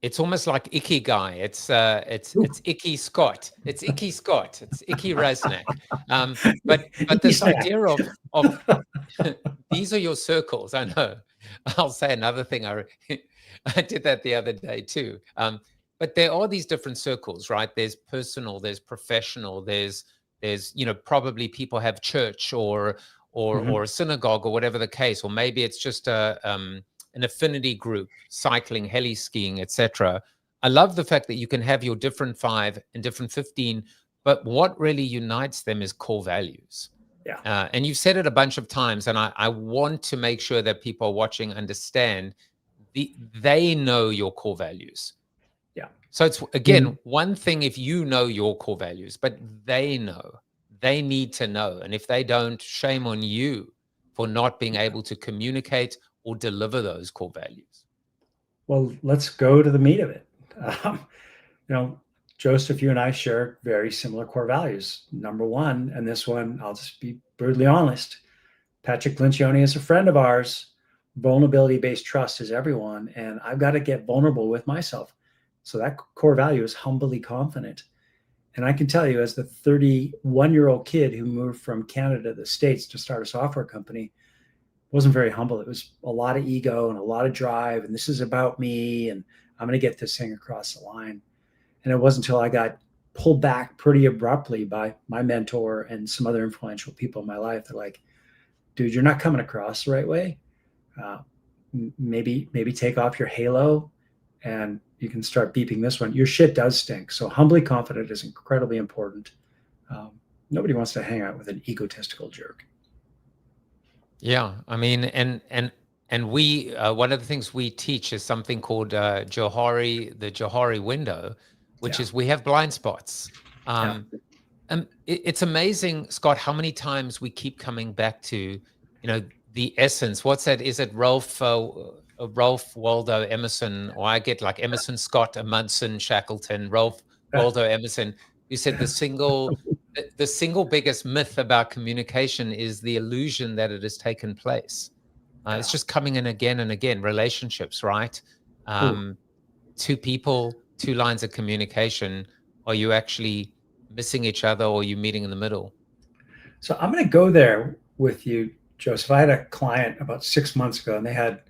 Speaker 1: it's almost like Ikigai. It's Icky Scott. It's Icky Scott. It's Icky Rusnak. But
Speaker 3: Icky
Speaker 1: this
Speaker 3: snack.
Speaker 1: idea of these are your circles. I know. I'll say another thing. I did that the other day too. But there are these different circles, right? There's personal, there's professional, there's probably people have church or
Speaker 3: Mhm.
Speaker 1: a synagogue or whatever the case, or maybe it's just an affinity group, cycling, heli skiing, etc. I love the fact that you can have your different 5 and different 15, but what really unites them is core values.
Speaker 3: Yeah.
Speaker 1: And you've said it a bunch of times, and I want to make sure that people watching understand they know your core values.
Speaker 3: Yeah.
Speaker 1: So it's, again,
Speaker 3: When
Speaker 1: one thing if you know your core values, but they know, they need to know. And if they don't, shame on you for not being able to communicate or deliver those core values.
Speaker 3: Well, let's go to the meat of it. Um, Joseph, you and I share very similar core values. Number one, and this one, I'll just be brutally honest. Patrick Lincioni is a friend of ours. Vulnerability-based trust is everyone, and I've got to get vulnerable with myself. So that core value is humbly confident. And I can tell you, as the 31-year-old kid who moved from Canada to the States to start a software company, wasn't very humble. It was a lot of ego and a lot of drive. And this is about me. And I'm going to get this thing across the line. And it wasn't until I got pulled back pretty abruptly by my mentor and some other influential people in my life. They're like, dude, you're not coming across the right way. Uh, maybe take off your halo and you can start beeping this one. Your shit does stink. So humbly confident is incredibly important. Nobody wants to hang out with an egotistical jerk.
Speaker 1: Yeah, I mean, and we one of the things we teach is something called the Johari window, which
Speaker 3: Yeah.
Speaker 1: is we have blind spots.
Speaker 3: Yeah.
Speaker 1: It's amazing, Scott, how many times we keep coming back to, the essence. What's that? Is it Ralph Waldo Emerson, or I get like Emerson, Scott, Amundsen, Shackleton, Ralph Waldo Emerson, who said the single biggest myth about communication is the illusion that it has taken place. It's just coming in again and again. Relationships, right? Two people, 2 lines of communication. Are you actually missing each other, or are you meeting in the middle?
Speaker 3: So I'm going to go there with you, Joseph. I had a client about 6 months ago, and they had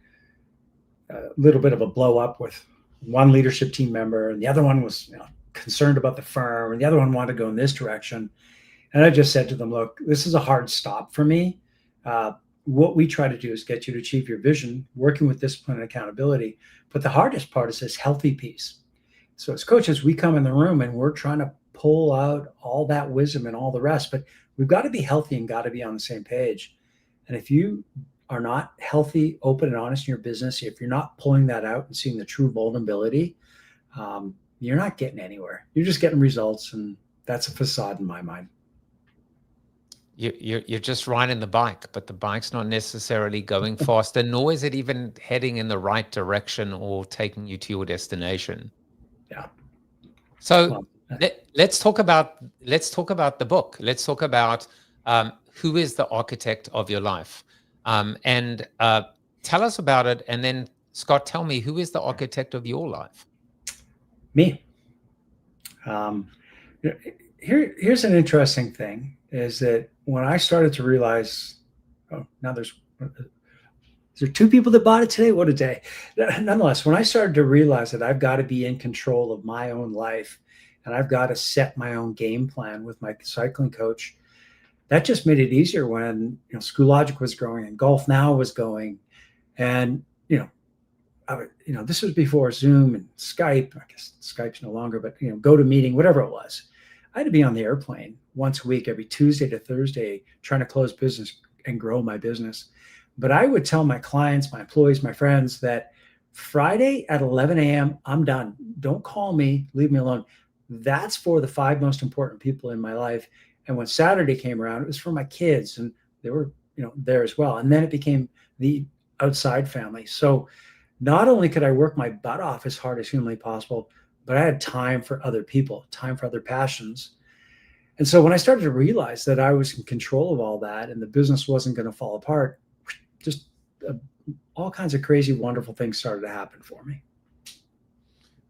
Speaker 3: a little bit of a blow up with one leadership team member, and the other one was concerned about the firm, and the other one wanted to go in this direction. And I just said to them, look, this is a hard stop for me. What we try to do is get you to achieve your vision, working with discipline and accountability. But the hardest part is this healthy piece. So as coaches, we come in the room and we're trying to pull out all that wisdom and all the rest, but we've got to be healthy and got to be on the same page. And if you are not healthy, open, and honest in your business, if you're not pulling that out and seeing the true vulnerability, you're not getting anywhere. You're just getting results, and that's a facade in my mind.
Speaker 1: You're just riding the bike, but the bike's not necessarily going faster, nor is it even heading in the right direction or taking you to your destination.
Speaker 3: Yeah.
Speaker 1: So let's talk about the book. Let's talk about who is the architect of your life, and tell us about it. And then, Scott, tell me, who is the architect of your life?
Speaker 3: Me. Here's an interesting thing, is that when I started to realize, now there's 2 people that bought it today? What a day. Nonetheless, when I started to realize that I've got to be in control of my own life and I've got to set my own game plan with my cycling coach, that just made it easier when, Schoologic was growing and Golf Now was going. And, this was before Zoom and Skype. I guess Skype's no longer, but, GoToMeeting, whatever it was. I had to be on the airplane once a week, every Tuesday to Thursday, trying to close business and grow my business. But I would tell my clients, my employees, my friends that Friday at 11 a.m., I'm done. Don't call me, leave me alone. That's for the 5 most important people in my life. And when Saturday came around, it was for my kids, and they were, there as well. And then it became the outside family. So not only could I work my butt off as hard as humanly possible, but I had time for other people, time for other passions. And so when I started to realize that I was in control of all that and the business wasn't going to fall apart, just all kinds of crazy, wonderful things started to happen for me.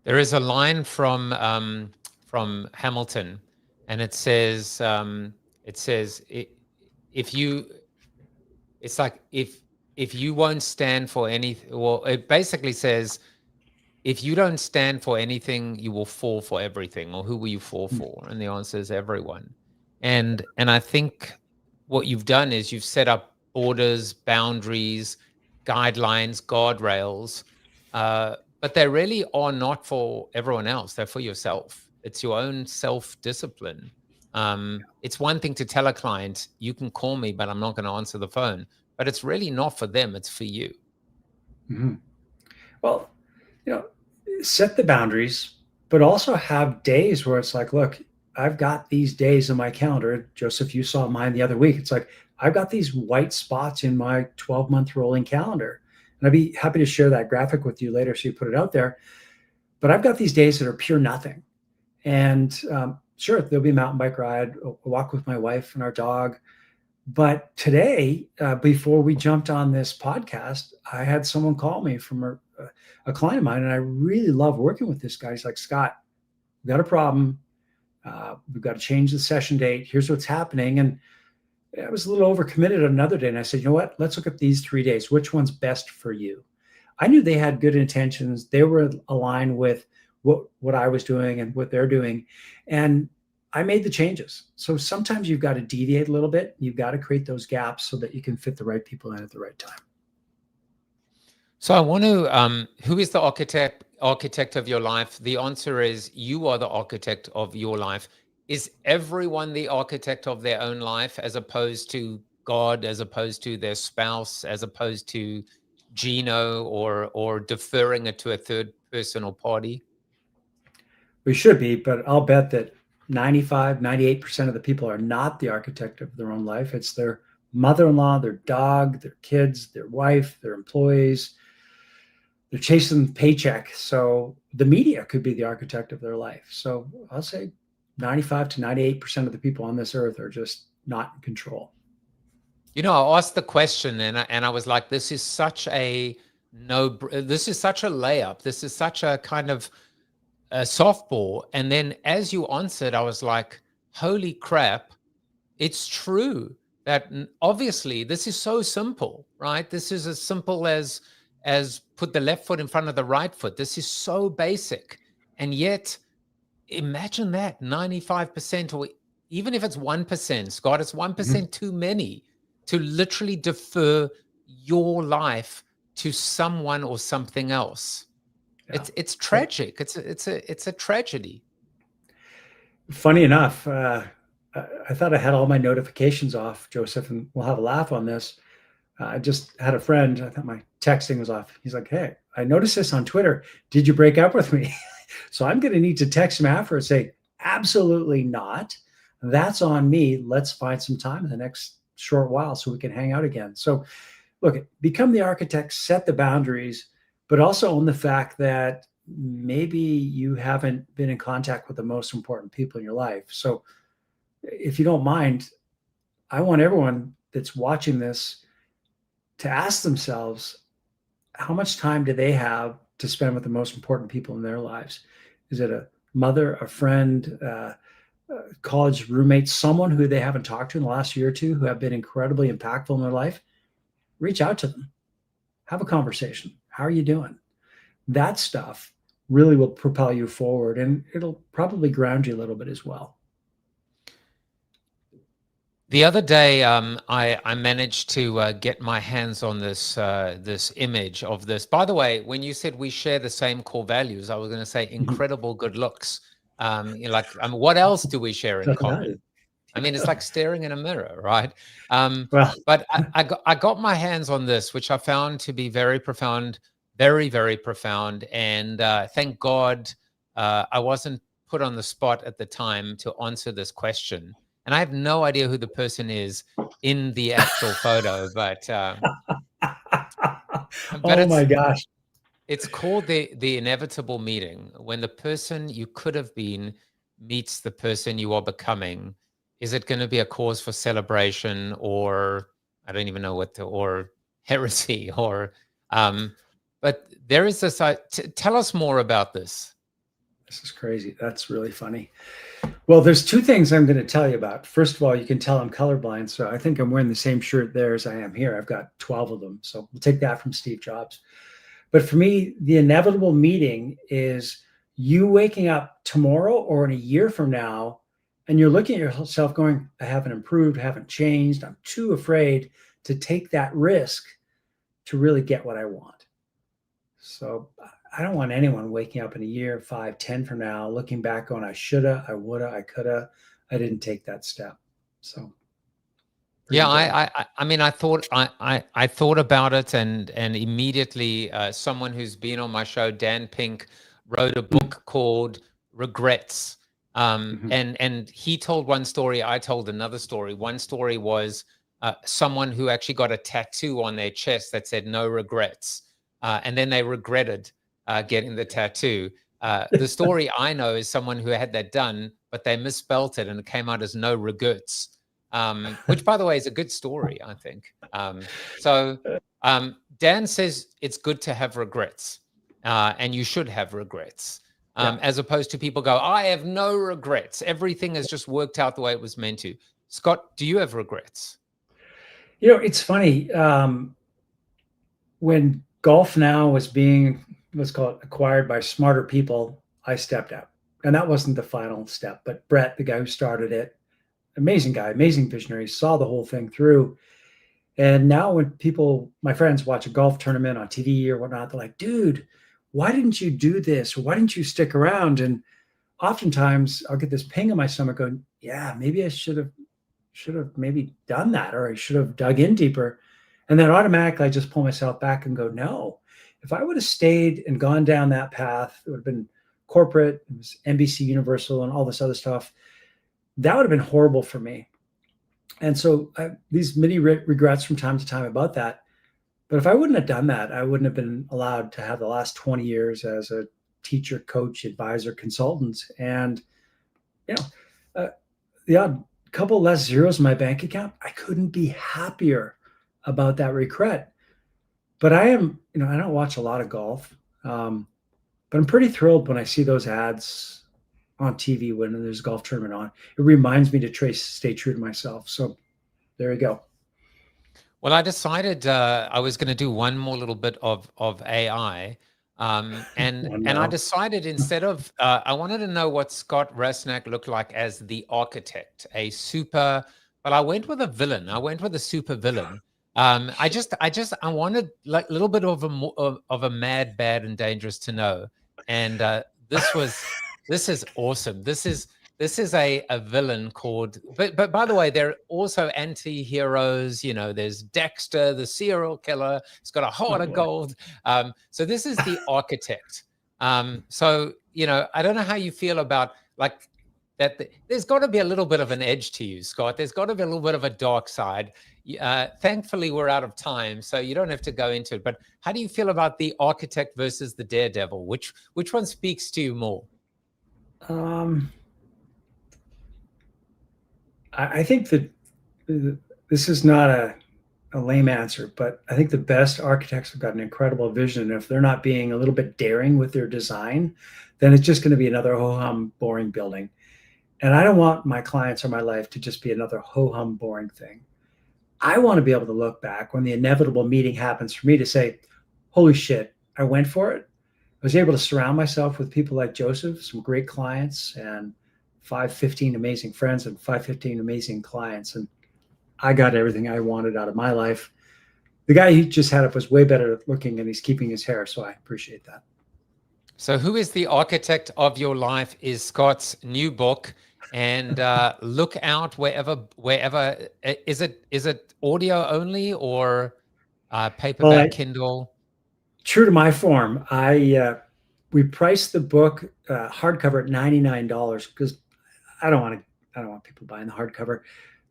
Speaker 1: There is a line from Hamilton, and it says, if you, it's like if you won't stand for anything, well, it basically says, if you don't stand for anything, you will fall for everything. Or who will you fall
Speaker 3: Mm.
Speaker 1: for? And the answer is everyone. And I think what you've done is you've set up borders, boundaries, guidelines, guardrails, but they really are not for everyone else. They're for yourself. It's your own self-discipline. It's one thing to tell a client, you can call me, but I'm not going to answer the phone. But it's really not for them. It's for you.
Speaker 3: Mhm. Well, set the boundaries, but also have days where it's like, look, I've got these days in my calendar. Joseph, you saw mine the other week. It's like, I've got these white spots in my 12-month rolling calendar. And I'd be happy to share that graphic with you later so you put it out there. But I've got these days that are pure nothing. And sure, there'll be a mountain bike ride, a walk with my wife and our dog. But today, before we jumped on this podcast, I had someone call me from a client of mine, and I really love working with this guy. He's like, Scott, we've got a problem. We've got to change the session date. Here's what's happening. And I was a little overcommitted another day. And I said, you know what? Let's look at these 3 days. Which one's best for you? I knew they had good intentions. They were aligned with what I was doing and what they're doing. And I made the changes. So sometimes you've got to deviate a little bit. You've got to create those gaps so that you can fit the right people in at the right time.
Speaker 1: So I want to, who is the architect of your life? The answer is you are the architect of your life. Is everyone the architect of their own life, as opposed to God, as opposed to their spouse, as opposed to Gino, or deferring it to a third person or party?
Speaker 3: We should be, but I'll bet that 95, 98% of the people are not the architect of their own life. It's their mother-in-law, their dog, their kids, their wife, their employees. They're chasing paycheck. So the media could be the architect of their life. So I'll say 95 to 98% of the people on this earth are just not in control.
Speaker 1: I asked the question, and I was like, this is such a this is such a layup. This is such a kind of a softball. And then as you answered, I was like, holy crap, it's true that obviously this is so simple, right? This is as simple as put the left foot in front of the right foot. This is so basic. And yet, imagine that 95%, or even if it's 1%, Scott, it's 1% too many to literally defer your life to someone or something else. Yeah. It's tragic. It's a tragedy.
Speaker 3: Funny enough, I thought I had all my notifications off, Joseph, and we'll have a laugh on this. I just had a friend, I thought my texting was off. He's like, hey, I noticed this on Twitter. Did you break up with me? So I'm going to need to text him after and say, absolutely not. That's on me. Let's find some time in the next short while so we can hang out again. So look, become the architect, set the boundaries, but also own the fact that maybe you haven't been in contact with the most important people in your life. So if you don't mind, I want everyone that's watching this to ask themselves, how much time do they have to spend with the most important people in their lives? Is it a mother, a friend, college roommate, someone who they haven't talked to in the last year or two who have been incredibly impactful in their life? Reach out to them. Have a conversation. How are you doing? That stuff really will propel you forward, and it'll probably ground you a little bit as well.
Speaker 1: The other day, I managed to get my hands on this this image of this. By the way, when you said we share the same core values, I was going to say incredible good looks. What else do we share in common? I mean, it's like staring in a mirror, right? But I got my hands on this, which I found to be very profound, very, very profound. And thank God I wasn't put on the spot at the time to answer this question. And I have no idea who the person is in the actual photo, but
Speaker 3: oh my gosh.
Speaker 1: It's called the inevitable meeting, when the person you could have been meets the person you are becoming. Is it going to be a cause for celebration, or I don't even know or heresy, or but there is this, tell us more about this.
Speaker 3: This is crazy. That's really funny. Well, there's two things I'm going to tell you about. First of all, you can tell I'm colorblind, so I think I'm wearing the same shirt there as I am here. I've got 12 of them, so we'll take that from Steve Jobs. But for me, the inevitable meeting is you waking up tomorrow or in a year from now, and you're looking at yourself going, I haven't improved, I haven't changed. I'm too afraid to take that risk to really get what I want. So I don't want anyone waking up in a year, 5, 10 from now, looking back on I shoulda, I woulda, I coulda, I didn't take that step. So
Speaker 1: yeah, I mean, I thought about it, and immediately someone who's been on my show, Dan Pink, wrote a book called Regrets. And he told one story, I told another story. One story was someone who actually got a tattoo on their chest that said no regrets. And then they regretted getting the tattoo. The story I know is someone who had that done, but they misspelt it and it came out as no regrets. Which, by the way, is a good story, I think. Dan says it's good to have regrets, and you should have regrets, as opposed to people go, I have no regrets. Everything has just worked out the way it was meant to. Scott, do you have regrets?
Speaker 3: You know, it's funny. When Golf Now was being, let's call it, acquired by smarter people, I stepped out. And that wasn't the final step. But Brett, the guy who started it, amazing guy, amazing visionary, saw the whole thing through. And now when people, my friends, watch a golf tournament on TV or whatnot, they're like, dude, why didn't you do this? Or why didn't you stick around? And oftentimes I'll get this ping in my stomach going, yeah, maybe I should have maybe done that, or I should have dug in deeper. And then automatically I just pull myself back and go, no, if I would have stayed and gone down that path, it would have been corporate, it was NBC Universal and all this other stuff. That would have been horrible for me. And so these many regrets from time to time about that. But if I wouldn't have done that, I wouldn't have been allowed to have the last 20 years as a teacher, coach, advisor, consultant. And, you know, the odd couple less zeros in my bank account, I couldn't be happier about that regret. But I am, you know, I don't watch a lot of golf, but I'm pretty thrilled when I see those ads on TV when there's a golf tournament on. It reminds me to stay true to myself. So there you go.
Speaker 1: Well, I decided I was going to do one more little bit of AI. And I decided instead of, I wanted to know what Scott Rusnak looked like as the architect, but I went with a villain. I went with a super villain. I wanted like a little bit of a mad, bad, and dangerous to know. And this is awesome. This is a villain called, but by the way, there are also anti-heroes. You know, there's Dexter, the serial killer. It's got a heart of gold. So this is the architect. So, you know, I don't know how you feel about like that. There's got to be a little bit of an edge to you, Scott. There's got to be a little bit of a dark side. Thankfully, we're out of time, so you don't have to go into it. But how do you feel about the architect versus the daredevil? Which one speaks to you more?
Speaker 3: I think that this is not a lame answer, but I think the best architects have got an incredible vision. And if they're not being a little bit daring with their design, then it's just going to be another ho-hum boring building. And I don't want my clients or my life to just be another ho-hum boring thing. I want to be able to look back when the inevitable meeting happens for me to say, holy shit, I went for it. I was able to surround myself with people like Joseph, some great clients, and 15 amazing friends and 15 amazing clients. And I got everything I wanted out of my life. The guy he just had up was way better looking, and he's keeping his hair. So I appreciate that.
Speaker 1: So who is the architect of your life is Scott's new book. And look out wherever, is it audio only or paperback, Kindle?
Speaker 3: True to my form, we priced the book hardcover at $99 because I don't want people buying the hardcover.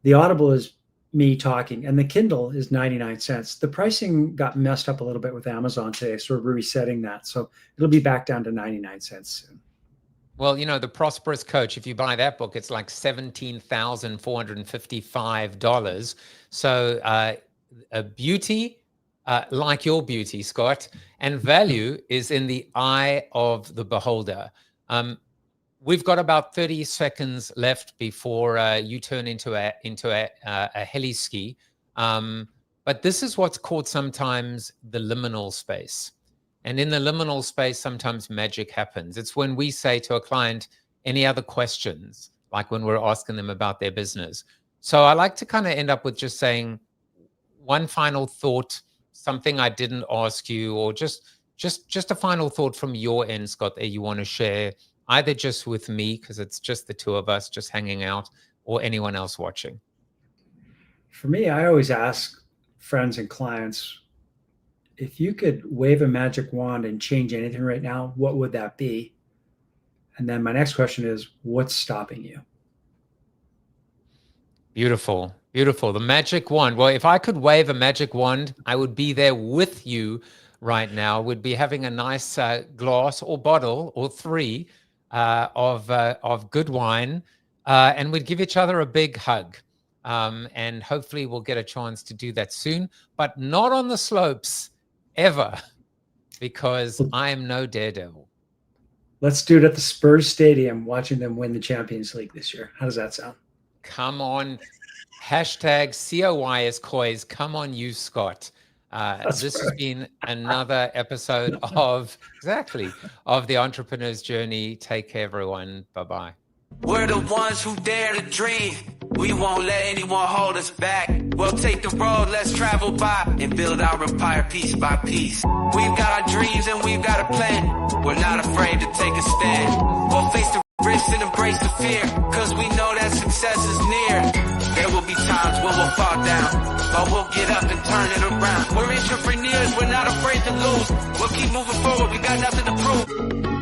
Speaker 3: The Audible is me talking, and the Kindle is 99 cents. The pricing got messed up a little bit with Amazon today, so we're resetting that. So it'll be back down to 99 cents soon.
Speaker 1: Well, you know, The Prosperous Coach, if you buy that book, it's like $17,455. So beauty, like your beauty, Scott, and value is in the eye of the beholder. we've got about 30 seconds left before you turn into a heli ski. But this is what's called sometimes the liminal space. And in the liminal space, sometimes magic happens. It's when we say to a client, any other questions, like when we're asking them about their business. So I like to kind of end up with just saying one final thought, something I didn't ask you, or just a final thought from your end, Scott, that you want to share, either just with me, because it's just the two of us just hanging out, or anyone else watching.
Speaker 3: For me, I always ask friends and clients, if you could wave a magic wand and change anything right now, what would that be? And then my next question is, what's stopping you?
Speaker 1: Beautiful, beautiful. The magic wand. Well, if I could wave a magic wand, I would be there with you right now. We'd be having a nice glass or bottle or three of good wine, and we'd give each other a big hug. And hopefully we'll get a chance to do that soon, but not on the slopes ever, because I am no daredevil.
Speaker 3: Let's do it at the Spurs Stadium, watching them win the Champions League this year. How does that sound?
Speaker 1: Come on. Hashtag COYSCOYS. Come on, you, Scott. This has been another episode of the Entrepreneur's Journey. Take care, everyone. Bye-bye.
Speaker 2: We're the ones who dare to dream. We won't let anyone hold us back. We'll take the road, let's travel by and build our empire piece by piece. We've got our dreams and we've got a plan. We're not afraid to take a stand. We'll face the risks and embrace the fear, cause we know that success is near. There will be times when we'll fall down, but we'll get up and turn it around. We're entrepreneurs, we're not afraid to lose. We'll keep moving forward, we got nothing to prove.